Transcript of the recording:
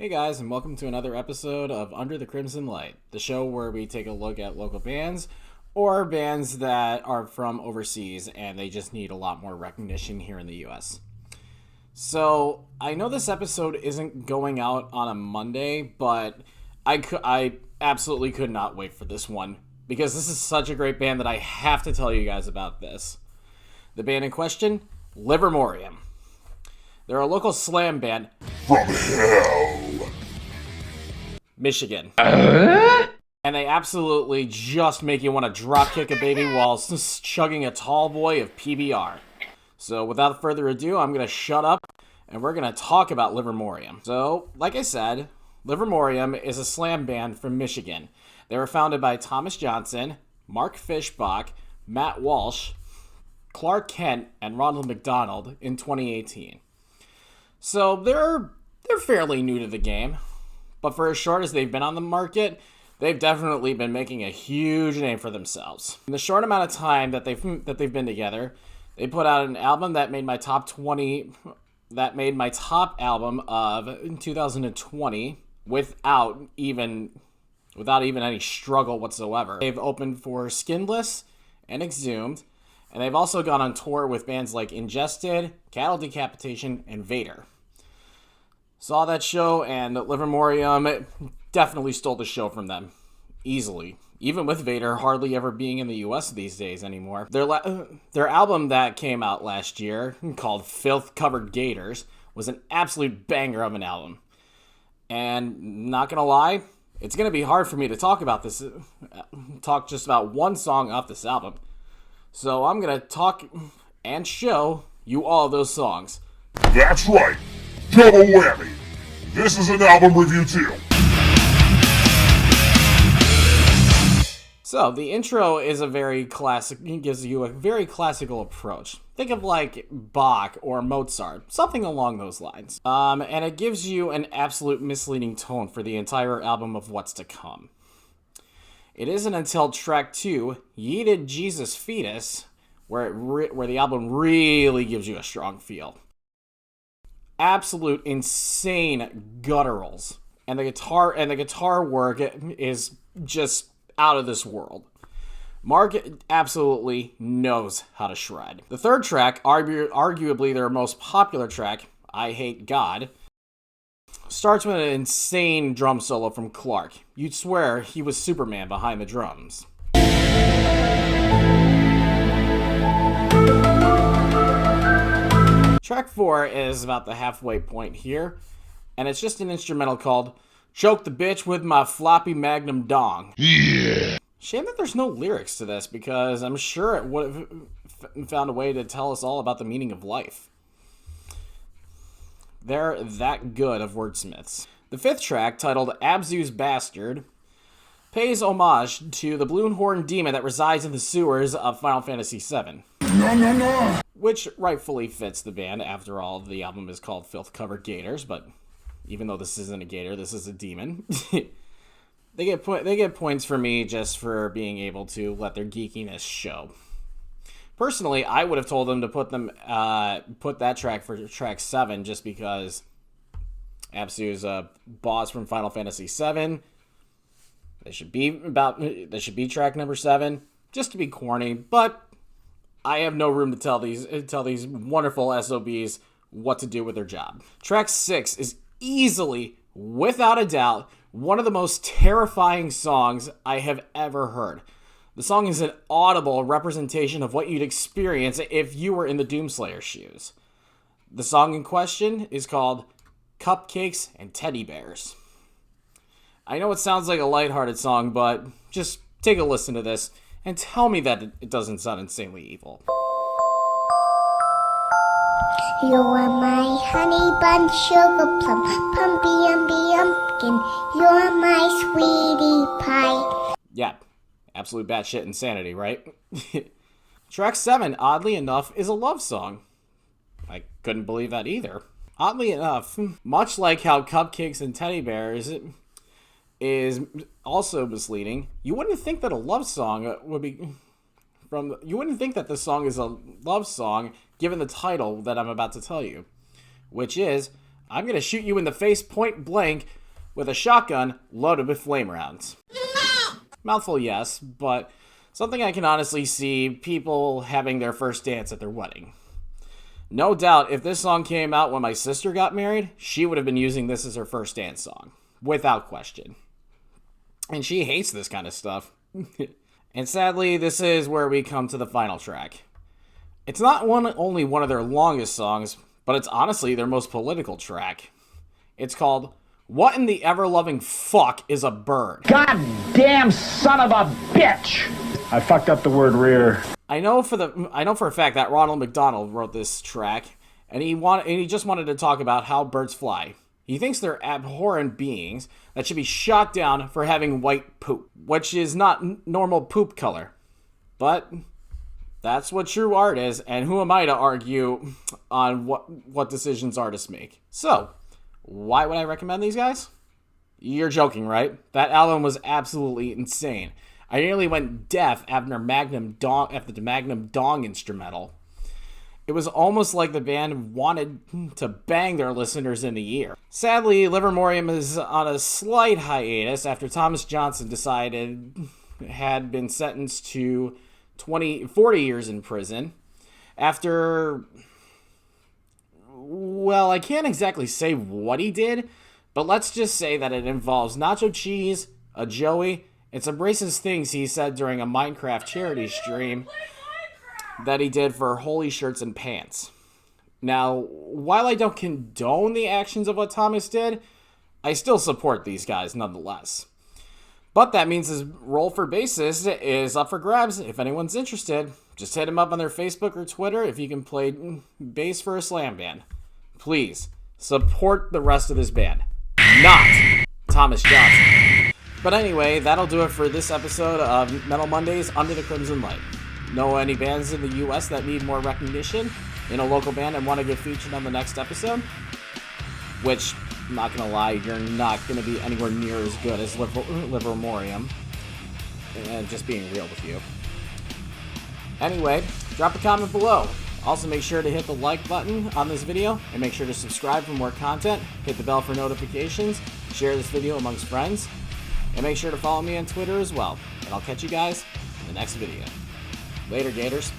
Hey guys, and welcome to another episode of Under the Crimson Light, the show where we take a look at local bands or bands that are from overseas and they just need a lot more recognition here in the US. So, I know this episode isn't going out on a Monday, but I absolutely could not wait for this one because this is such a great band that I have to tell you guys about this. The band in question, Livermorium. They're a local slam band from hell, Michigan. And they absolutely just make you want to drop kick a baby while chugging a tall boy of PBR. So without further ado, I'm going to shut up and we're going to talk about Livermorium. So, like I said, Livermorium is a slam band from Michigan. They were founded by Thomas Johnson, Mark Fishbach, Matt Walsh, Clark Kent, and Ronald McDonald in 2018. So they're fairly new to the game, but for as short as they've been on the market, they've definitely been making a huge name for themselves. In the short amount of time that they've been together, they put out an album that made my top album of 2020 without even any struggle whatsoever. They've opened for Skinless and Exhumed, and they've also gone on tour with bands like Ingested, Cattle Decapitation, and Vader. Saw that show, and Livermorium definitely stole the show from them. Easily. Even with Vader hardly ever being in the US these days anymore. Their album that came out last year, called Filth Covered Gators, was an absolute banger of an album. And not gonna lie, it's gonna be hard for me to talk just about one song off this album. So I'm gonna talk and show you all those songs. That's right, double whammy. This is an album review too. So the intro is gives you a very classical approach. Think of like Bach or Mozart, something along those lines. And it gives you an absolute misleading tone for the entire album of what's to come. It isn't until track 2, Yeeted Jesus Fetus, where the album really gives you a strong feel. Absolute insane gutturals, and the guitar work is just out of this world. Mark absolutely knows how to shred. The third track, arguably their most popular track, I Hate God, starts with an insane drum solo from Clark. You'd swear he was Superman behind the drums. Track 4 is about the halfway point here, and it's just an instrumental called Choke the Bitch with My Floppy Magnum Dong. Yeah. Shame that there's no lyrics to this, because I'm sure it would have found a way to tell us all about the meaning of life. They're that good of wordsmiths. The fifth track, titled Abzu's Bastard, pays homage to the Bloodhorn demon that resides in the sewers of Final Fantasy VII. No. Which rightfully fits the band. After all, the album is called Filth Covered Gators, but even though this isn't a gator, this is a demon. They get points for me just for being able to let their geekiness show. Personally, I would have told them to put that track for track 7 just because Abzu's a boss from Final Fantasy VII. That should be track number 7, just to be corny, but I have no room to tell these wonderful SOBs what to do with their job. Track 6 is easily, without a doubt, one of the most terrifying songs I have ever heard. The song is an audible representation of what you'd experience if you were in the Doomslayer shoes. The song in question is called Cupcakes and Teddy Bears. I know it sounds like a lighthearted song, but just take a listen to this and tell me that it doesn't sound insanely evil. You are my honey bun, sugar plum, pumpy umby umpkin. You're my sweetie pie. Yeah, absolute batshit insanity, right? Track 7, oddly enough, is a love song. I couldn't believe that either. Oddly enough, much like how Cupcakes and Teddy Bears is also misleading, you wouldn't think that a love song would be you wouldn't think that this song is a love song given the title that I'm about to tell you, which is I'm gonna shoot you in the face point blank with a shotgun loaded with flame rounds. Mouthful, yes, but something I can honestly see people having their first dance at their wedding. No doubt, if this song came out when my sister got married, she would have been using this as her first dance song. Without question. And she hates this kind of stuff. And sadly, this is where we come to the final track. It's not only one of their longest songs, but it's honestly their most political track. It's called What in the Ever-Loving Fuck is a Bird? Goddamn son of a bitch! I fucked up the word rear. I know for a fact that Ronald McDonald wrote this track, and he just wanted to talk about how birds fly. He thinks they're abhorrent beings that should be shot down for having white poop, which is not normal poop color. But that's what true art is, and who am I to argue on what decisions artists make? So, why would I recommend these guys? You're joking, right? That album was absolutely insane. I nearly went deaf after the Magnum Dong instrumental. It was almost like the band wanted to bang their listeners in the ear. Sadly, Livermorium is on a slight hiatus after Thomas Johnson had been sentenced to 40 years in prison. After, well, I can't exactly say what he did, but let's just say that it involves nacho cheese, a Joey, and some racist things he said during a Minecraft charity stream that he did for Holy Shirts and Pants. Now, while I don't condone the actions of what Thomas did, I still support these guys nonetheless. But that means his role for bassist is up for grabs. If anyone's interested, just hit him up on their Facebook or Twitter if you can play bass for a slam band. Please, support the rest of this band, not Thomas Johnson. But anyway, that'll do it for this episode of Metal Mondays Under the Crimson Light. Know any bands in the U.S. that need more recognition in a local band and want to get featured on the next episode? Which, I'm not going to lie, you're not going to be anywhere near as good as Livermorium. And just being real with you. Anyway, drop a comment below. Also, make sure to hit the like button on this video and make sure to subscribe for more content. Hit the bell for notifications. Share this video amongst friends. And make sure to follow me on Twitter as well. And I'll catch you guys in the next video. Later, Gators.